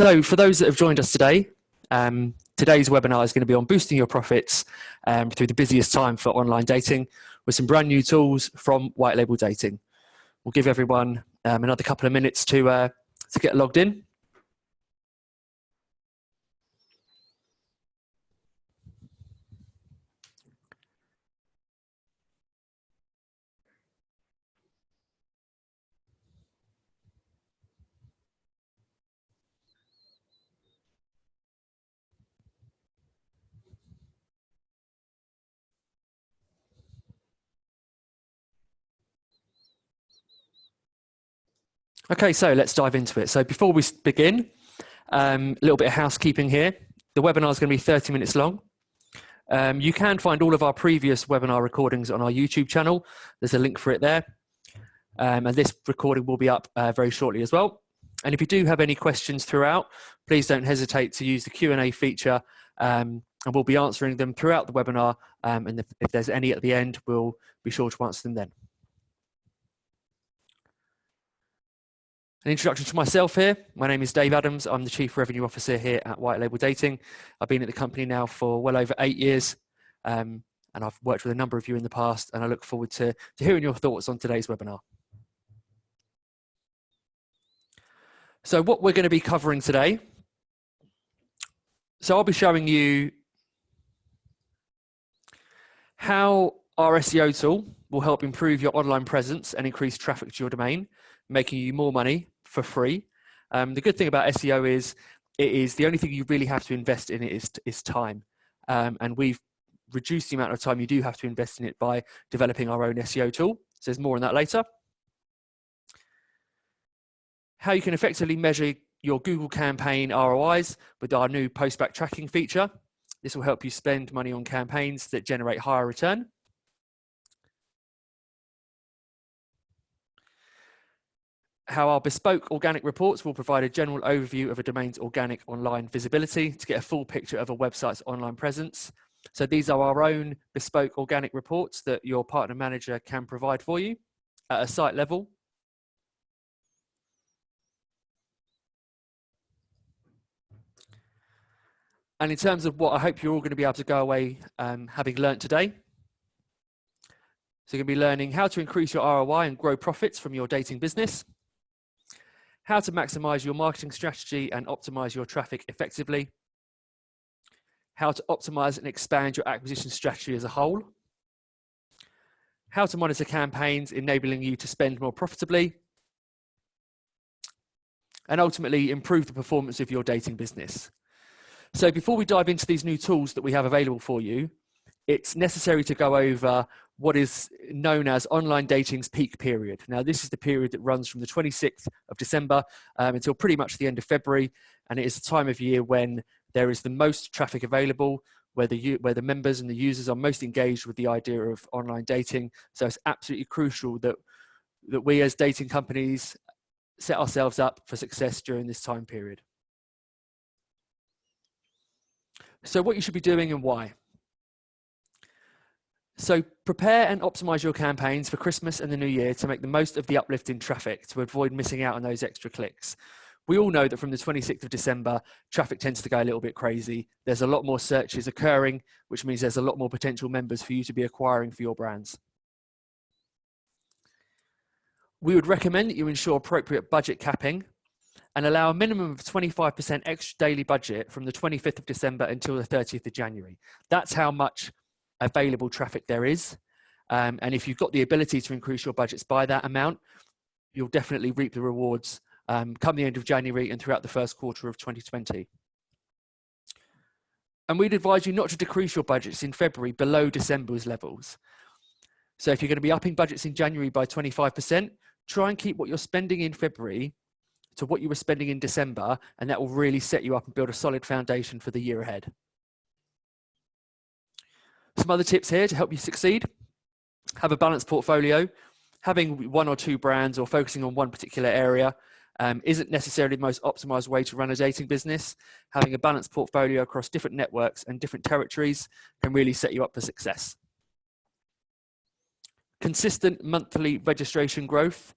So for those that have joined us today, today's webinar is going to be on boosting your profits through the busiest time for online dating with some brand new tools from White Label Dating. We'll give everyone another couple of minutes to get logged in. Okay, so let's dive into it. So before we begin, a little bit of housekeeping here. The webinar is going to be 30 minutes long. You can find all of our previous webinar recordings on our YouTube channel. There's a link for it there. And this recording will be up very shortly as well. And if you do have any questions throughout, please don't hesitate to use the Q&A feature and we'll be answering them throughout the webinar. And if there's any at the end, we'll be sure to answer them then. An introduction to myself here. My name is Dave Adams. I'm the Chief Revenue Officer here at White Label Dating. I've been at the company now for well over 8 years, and I've worked with a number of you in the past, and I look forward to hearing your thoughts on today's webinar. So what we're going to be covering today, so I'll be showing you how our SEO tool will help improve your online presence and increase traffic to your domain, making you more money for free. The good thing about SEO is it is the only thing you really have to invest in it is time. And we've reduced the amount of time you do have to invest in it by developing our own SEO tool. So there's more on that later. How you can effectively measure your Google campaign ROIs with our new Postback Tracking feature. This will help you spend money on campaigns that generate higher return. How our bespoke organic reports will provide a general overview of a domain's organic online visibility to get a full picture of a website's online presence. So these are our own bespoke organic reports that your partner manager can provide for you at a site level. And in terms of what I hope you're all going to be able to go away having learnt today. So you're going to be learning how to increase your ROI and grow profits from your dating business, how to maximize your marketing strategy and optimize your traffic effectively, how to optimize and expand your acquisition strategy as a whole, how to monitor campaigns, enabling you to spend more profitably, and ultimately improve the performance of your dating business. So before we dive into these new tools that we have available for you, it's necessary to go over what is known as online dating's peak period. Now, this is the period that runs from the 26th of December until pretty much the end of February. And it is the time of year when there is the most traffic available, where the members and the users are most engaged with the idea of online dating. So it's absolutely crucial that we as dating companies set ourselves up for success during this time period. So what you should be doing and why. So prepare and optimize your campaigns for Christmas and the New Year to make the most of the uplift in traffic to avoid missing out on those extra clicks. We all know that from the 26th of December, traffic tends to go a little bit crazy. There's a lot more searches occurring, which means there's a lot more potential members for you to be acquiring for your brands. We would recommend that you ensure appropriate budget capping and allow a minimum of 25% extra daily budget from the 25th of December until the 30th of January. That's how much available traffic there is. And if you've got the ability to increase your budgets by that amount, you'll definitely reap the rewards come the end of January and throughout the first quarter of 2020. And we'd advise you not to decrease your budgets in February below December's levels. So if you're going to be upping budgets in January by 25%, try and keep what you're spending in February to what you were spending in December, and that will really set you up and build a solid foundation for the year ahead. Some other tips here to help you succeed. Have a balanced portfolio. Having one or two brands or focusing on one particular area isn't necessarily the most optimized way to run a dating business. Having a balanced portfolio across different networks and different territories can really set you up for success. Consistent monthly registration growth.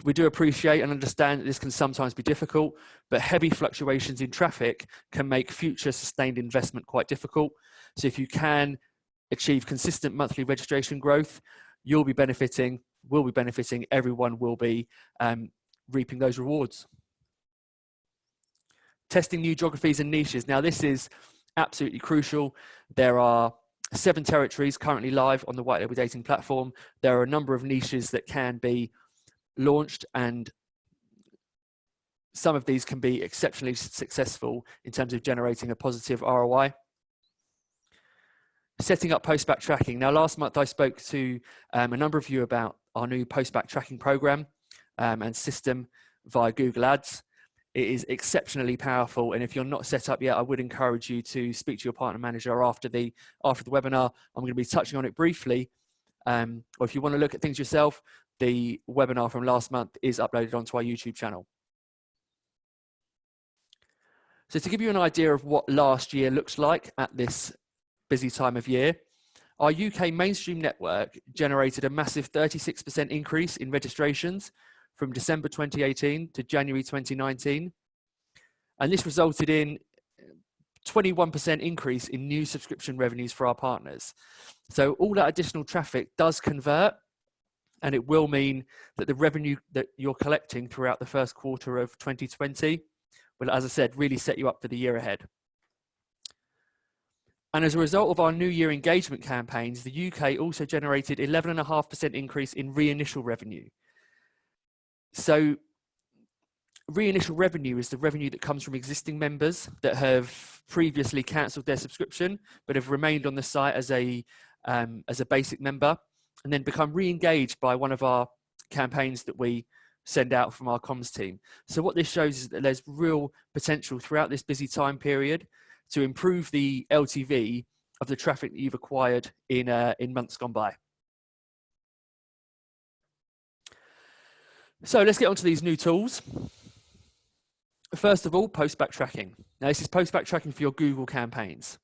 We do appreciate and understand that this can sometimes be difficult, but heavy fluctuations in traffic can make future sustained investment quite difficult. So if you can achieve consistent monthly registration growth, you'll be benefiting, we'll be benefiting, everyone will be reaping those rewards. Testing new geographies and niches. Now this is absolutely crucial. There are 7 territories currently live on the White Label Dating platform. There are a number of niches that can be launched, and some of these can be exceptionally successful in terms of generating a positive ROI. Setting up Postback Tracking. Now last month I spoke to a number of you about our new Postback Tracking program and system via Google Ads. It is exceptionally powerful, and if you're not set up yet, I would encourage you to speak to your partner manager after the webinar. I'm going to be touching on it briefly, or if you want to look at things yourself, the webinar from last month is uploaded onto our YouTube channel. So to give you an idea of what last year looks like at this busy time of year, our UK mainstream network generated a massive 36% increase in registrations from December 2018 to January 2019. And this resulted in 21% increase in new subscription revenues for our partners. So all that additional traffic does convert, and it will mean that the revenue that you're collecting throughout the first quarter of 2020 will, as I said, really set you up for the year ahead. And as a result of our New Year engagement campaigns, the UK also generated 11.5% increase in reinitial revenue. So reinitial revenue is the revenue that comes from existing members that have previously cancelled their subscription but have remained on the site as a basic member and then become re-engaged by one of our campaigns that we send out from our comms team. So what this shows is that there's real potential throughout this busy time period to improve the LTV of the traffic that you've acquired in months gone by. So let's get onto these new tools. First of all, Postback Tracking. Now this is Postback Tracking for your Google campaigns.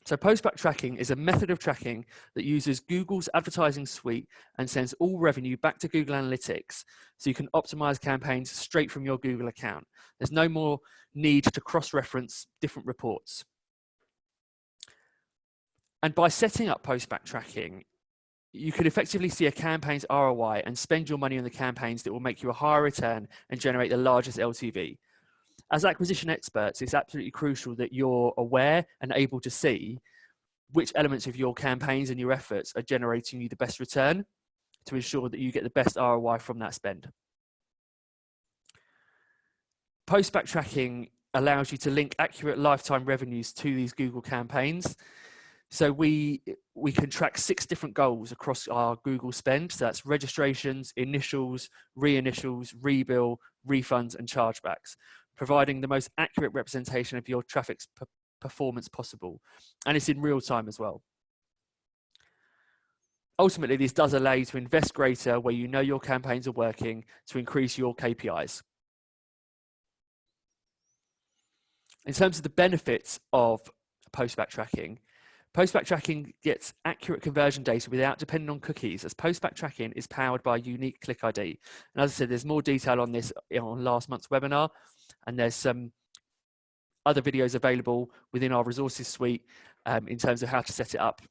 So Postback Tracking is a method of tracking that uses Google's advertising suite and sends all revenue back to Google Analytics so you can optimize campaigns straight from your Google account. There's no more need to cross-reference different reports. And by setting up Postback Tracking, you can effectively see a campaign's ROI and spend your money on the campaigns that will make you a higher return and generate the largest LTV. As acquisition experts, it's absolutely crucial that you're aware and able to see which elements of your campaigns and your efforts are generating you the best return to ensure that you get the best ROI from that spend. Postback Tracking allows you to link accurate lifetime revenues to these Google campaigns. So we can track 6 different goals across our Google spend. So that's registrations, initials, reinitials, rebill, refunds, and chargebacks, providing the most accurate representation of your traffic's performance possible. And it's in real time as well. Ultimately, this does allow you to invest greater where you know your campaigns are working to increase your KPIs. In terms of the benefits of Postback Tracking, Postback Tracking gets accurate conversion data without depending on cookies, as Postback Tracking is powered by a unique click ID. And as I said, there's more detail on this on last month's webinar, and there's some other videos available within our resources suite in terms of how to set it up.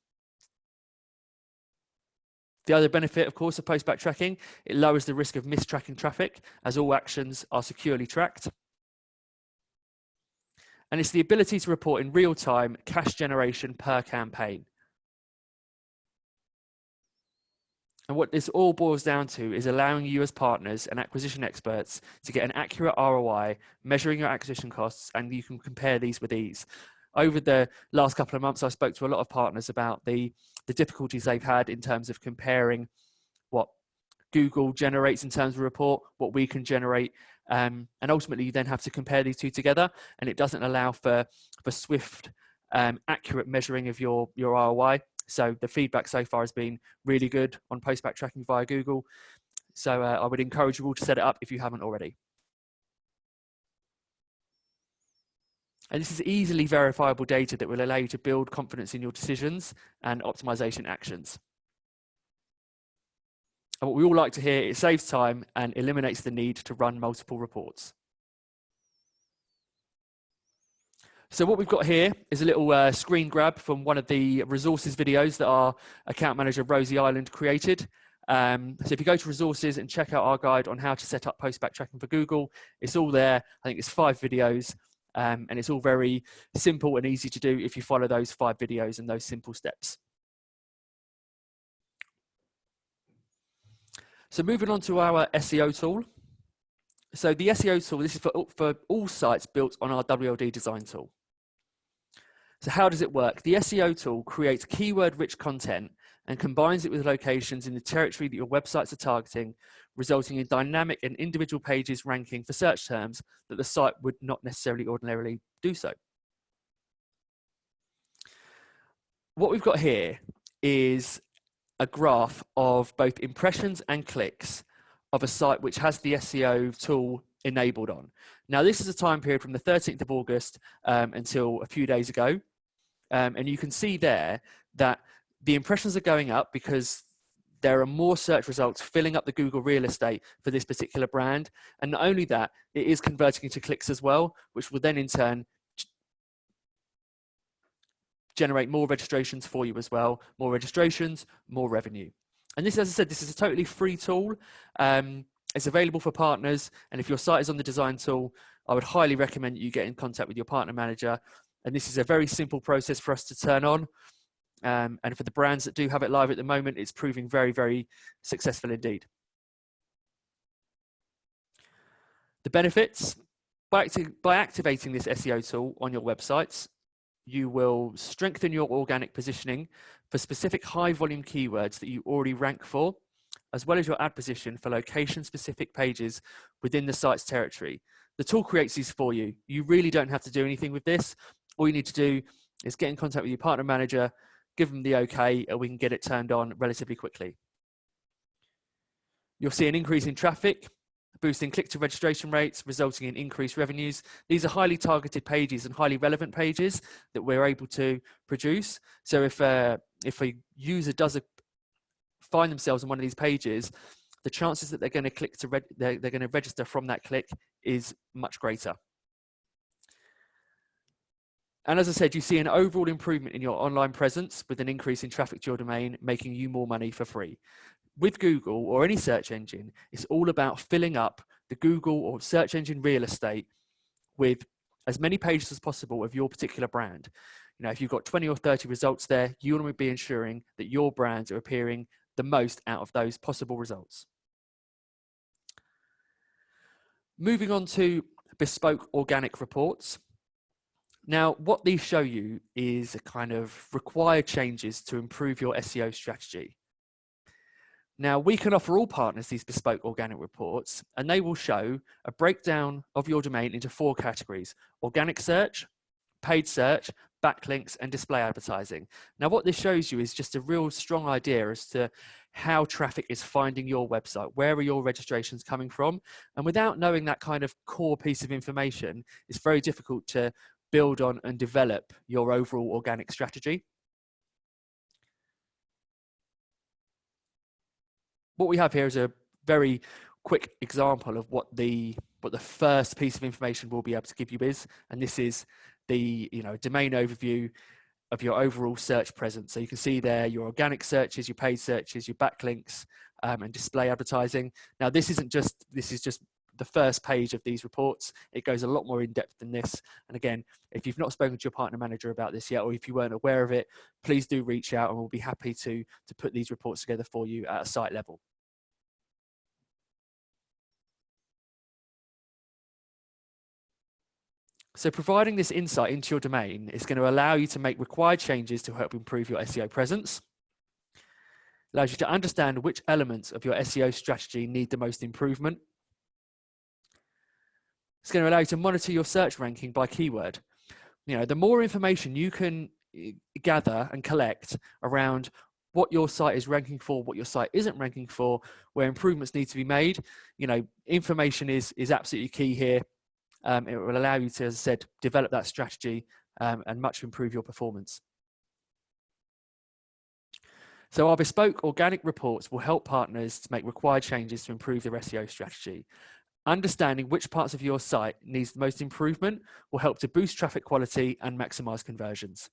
The other benefit, of course, of Postback Tracking, it lowers the risk of mistracking traffic as all actions are securely tracked. And it's the ability to report in real time cash generation per campaign. And what this all boils down to is allowing you as partners and acquisition experts to get an accurate ROI, measuring your acquisition costs, and you can compare these with ease. Over the last couple of months, I spoke to a lot of partners about the difficulties they've had in terms of comparing what Google generates in terms of report, what we can generate, and ultimately you then have to compare these two together, and it doesn't allow for swift, accurate measuring of your ROI. So the feedback so far has been really good on Postback Tracking via Google. So I would encourage you all to set it up if you haven't already. And this is easily verifiable data that will allow you to build confidence in your decisions and optimization actions. And what we all like to hear, it saves time and eliminates the need to run multiple reports. So what we've got here is a little screen grab from one of the resources videos that our account manager, Rosie Ireland, created. So if you go to resources and check out our guide on how to set up postback tracking for Google, it's all there. I think it's 5 videos, and it's all very simple and easy to do if you follow those 5 videos and those simple steps. So moving on to our SEO tool. So the SEO tool, this is for all sites built on our WLD design tool. So how does it work? The SEO tool creates keyword-rich content and combines it with locations in the territory that your websites are targeting, resulting in dynamic and individual pages ranking for search terms that the site would not necessarily ordinarily do so. What we've got here is a graph of both impressions and clicks of a site which has the SEO tool enabled on. Now, this is a time period from the 13th of August until a few days ago. And you can see there that the impressions are going up because there are more search results filling up the Google real estate for this particular brand. And not only that, it is converting into clicks as well, which will then in turn generate more registrations for you as well. More registrations, more revenue. And this, as I said, this is a totally free tool. It's available for partners. And if your site is on the design tool, I would highly recommend you get in contact with your partner manager. And this is a very simple process for us to turn on. And for the brands that do have it live at the moment, it's proving very, very successful indeed. The benefits, by activating this SEO tool on your websites, you will strengthen your organic positioning for specific high volume keywords that you already rank for, as well as your ad position for location specific pages within the site's territory. The tool creates these for you. You really don't have to do anything with this. All you need to do is get in contact with your partner manager, give them the okay, and we can get it turned on relatively quickly. You'll see an increase in traffic, boosting click-to registration rates, resulting in increased revenues. These are highly targeted pages and highly relevant pages that we're able to produce. So if a user does find themselves on one of these pages, the chances that they're going to click to they're going to register from that click is much greater. And as I said, you see an overall improvement in your online presence with an increase in traffic to your domain, making you more money for free. With Google or any search engine, it's all about filling up the Google or search engine real estate with as many pages as possible of your particular brand. You know, if you've got 20 or 30 results there, you want to be ensuring that your brands are appearing the most out of those possible results. Moving on to bespoke organic reports. Now, what these show you is a kind of required changes to improve your SEO strategy. Now, we can offer all partners these bespoke organic reports, and they will show a breakdown of your domain into 4 categories: organic search, paid search, backlinks, and display advertising. Now, what this shows you is just a real strong idea as to how traffic is finding your website. Where are your registrations coming from? And without knowing that kind of core piece of information, it's very difficult to build on and develop your overall organic strategy. What we have here is a very quick example of what the first piece of information we'll be able to give you is, and this is the domain overview of your overall search presence. So you can see there your organic searches, your paid searches, your backlinks, and display advertising. Now this is just the first page of these reports. It goes a lot more in depth than this. And again, if you've not spoken to your partner manager about this yet, or if you weren't aware of it, please do reach out and we'll be happy to put these reports together for you at a site level. So providing this insight into your domain is going to allow you to make required changes to help improve your SEO presence. It allows you to understand which elements of your SEO strategy need the most improvement. It's going to allow you to monitor your search ranking by keyword. The more information you can gather and collect around what your site is ranking for, what your site isn't ranking for, where improvements need to be made, information is absolutely key here. It will allow you to, as I said, develop that strategy and much improve your performance. So our bespoke organic reports will help partners to make required changes to improve their SEO strategy. Understanding which parts of your site needs the most improvement will help to boost traffic quality and maximize conversions.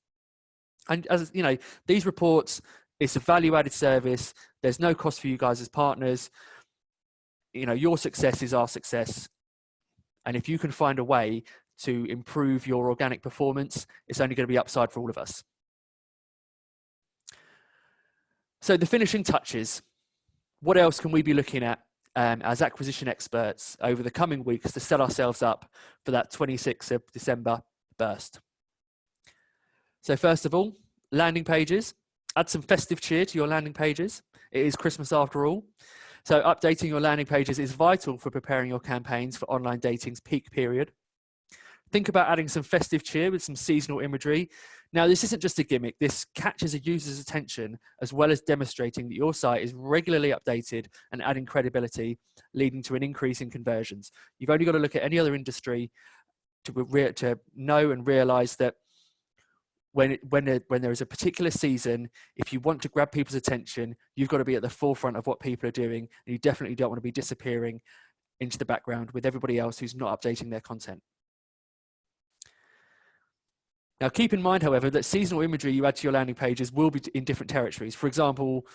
And as you know, these reports, it's a value-added service. There's no cost for you guys as partners. You know, your success is our success. And if you can find a way to improve your organic performance, it's only going to be upside for all of us. So the finishing touches. What else can we be looking at as acquisition experts over the coming weeks to set ourselves up for that 26th of December burst? So first of all, landing pages. Add some festive cheer to your landing pages. It is Christmas after all. So updating your landing pages is vital for preparing your campaigns for online dating's peak period. Think about adding some festive cheer with some seasonal imagery. Now, this isn't just a gimmick. This catches a user's attention as well as demonstrating that your site is regularly updated and adding credibility, leading to an increase in conversions. You've only got to look at any other industry to know and realize that when there is a particular season, if you want to grab people's attention, you've got to be at the forefront of what people are doing, and you definitely don't want to be disappearing into the background with everybody else who's not updating their content. Now, keep in mind, however, that seasonal imagery you add to your landing pages will be in different territories. For example,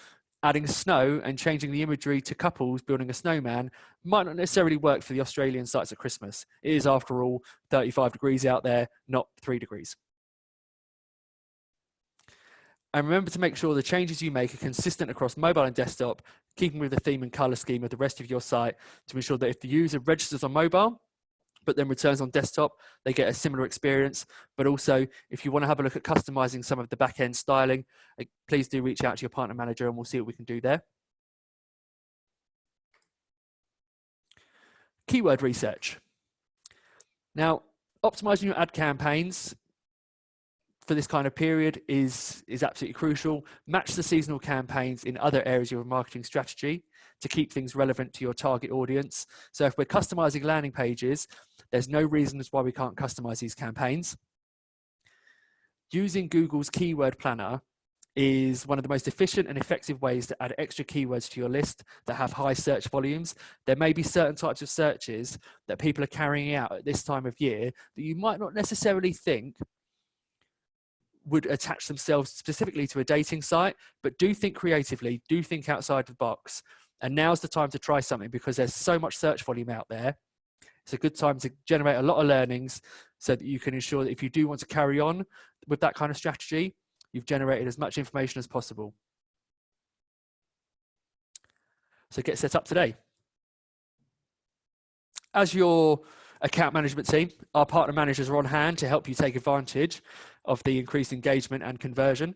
adding snow and changing the imagery to couples building a snowman might not necessarily work for the Australian sites at Christmas. It is, after all, 35 degrees out there, not 3 degrees. And remember to make sure the changes you make are consistent across mobile and desktop, keeping with the theme and color scheme of the rest of your site to ensure that if the user registers on mobile, but then returns on desktop, they get a similar experience. But also, if you want to have a look at customizing some of the back-end styling, please do reach out to your partner manager and we'll see what we can do there. Keyword research. Now, optimizing your ad campaigns for this kind of period is absolutely crucial. Match the seasonal campaigns in other areas of your marketing strategy to keep things relevant to your target audience. So if we're customizing landing pages, there's no reasons why we can't customize these campaigns. Using Google's keyword planner is one of the most efficient and effective ways to add extra keywords to your list that have high search volumes. There may be certain types of searches that people are carrying out at this time of year that you might not necessarily think would attach themselves specifically to a dating site, but do think creatively, do think outside the box. And now's the time to try something because there's so much search volume out there. It's a good time to generate a lot of learnings so that you can ensure that if you do want to carry on with that kind of strategy, you've generated as much information as possible. So get set up today. As your account management team, our partner managers are on hand to help you take advantage of the increased engagement and conversion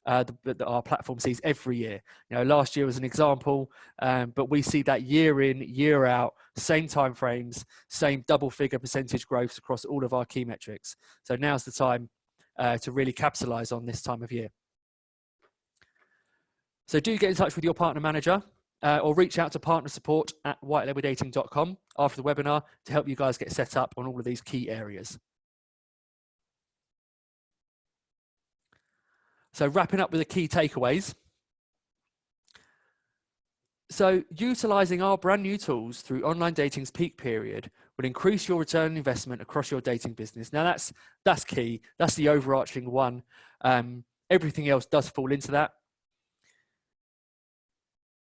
that our platform sees every year. You know, last year was an example, but we see that year in, year out, same timeframes, same double-figure percentage growth across all of our key metrics. So now's the time to really capitalize on this time of year. So do get in touch with your partner manager or reach out to partner support at whitelabeldating.com after the webinar to help you guys get set up on all of these key areas. So wrapping up with the key takeaways. So utilizing our brand new tools through online dating's peak period will increase your return on investment across your dating business. Now that's key. That's the overarching one. Everything else does fall into that.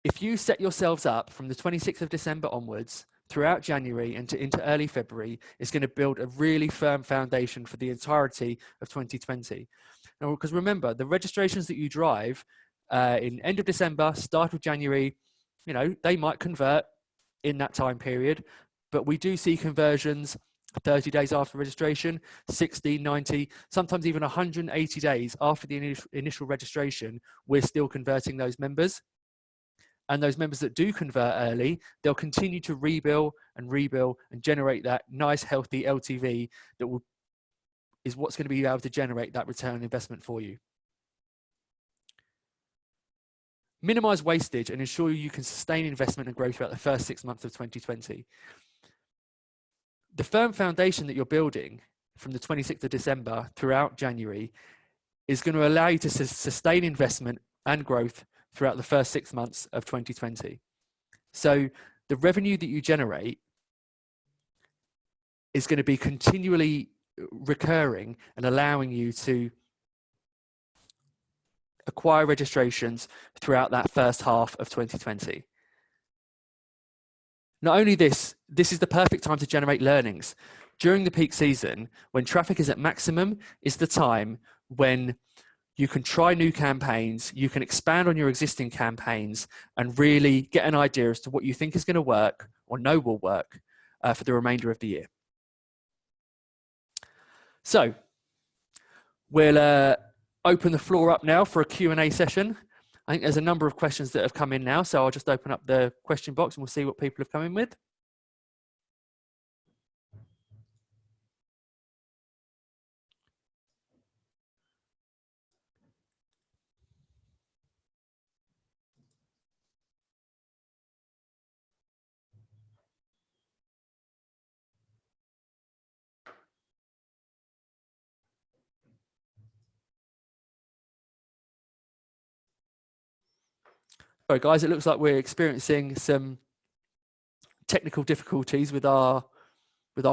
If you set yourselves up from the 26th of December onwards, throughout January and into early February, it's going to build a really firm foundation for the entirety of 2020. Now, because remember, the registrations that you drive in end of December, start of January, you know, they might convert in that time period, but we do see conversions 30 days after registration, 60, 90, sometimes even 180 days after the initial registration, we're still converting those members. And those members that do convert early, they'll continue to rebill and generate that nice, healthy LTV that is what's going to be able to generate that return on investment for you. Minimize wastage and ensure you can sustain investment and growth throughout the first 6 months of 2020. The firm foundation that you're building from the 26th of December throughout January is going to allow you to sustain investment and growth throughout the first 6 months of 2020. So the revenue that you generate is going to be continually recurring and allowing you to acquire registrations throughout that first half of 2020. Not only this is the perfect time to generate learnings. During the peak season, when traffic is at maximum, is the time when you can try new campaigns, you can expand on your existing campaigns and really get an idea as to what you think is going to work or know will work for the remainder of the year. So we'll open the floor up now for a Q&A session. I think there's a number of questions that have come in now, so I'll just open up the question box and we'll see what people have come in with. Sorry guys, it looks like we're experiencing some technical difficulties with our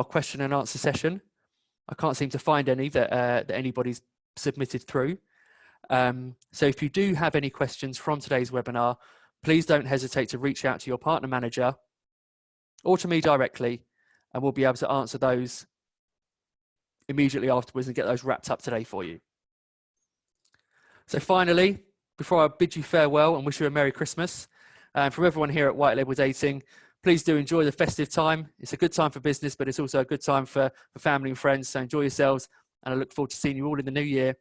question and answer session. I can't seem to find any that anybody's submitted through. So if you do have any questions from today's webinar, please don't hesitate to reach out to your partner manager or to me directly, and we'll be able to answer those immediately afterwards and get those wrapped up today for you. So finally, before I bid you farewell and wish you a Merry Christmas, from everyone here at White Label Dating, please do enjoy the festive time. It's a good time for business, but it's also a good time for family and friends. So enjoy yourselves, and I look forward to seeing you all in the new year,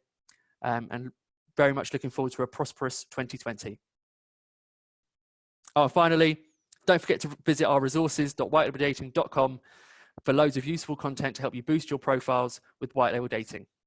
and very much looking forward to a prosperous 2020. Oh, and finally, don't forget to visit our resources.whitelabeldating.com for loads of useful content to help you boost your profiles with White Label Dating.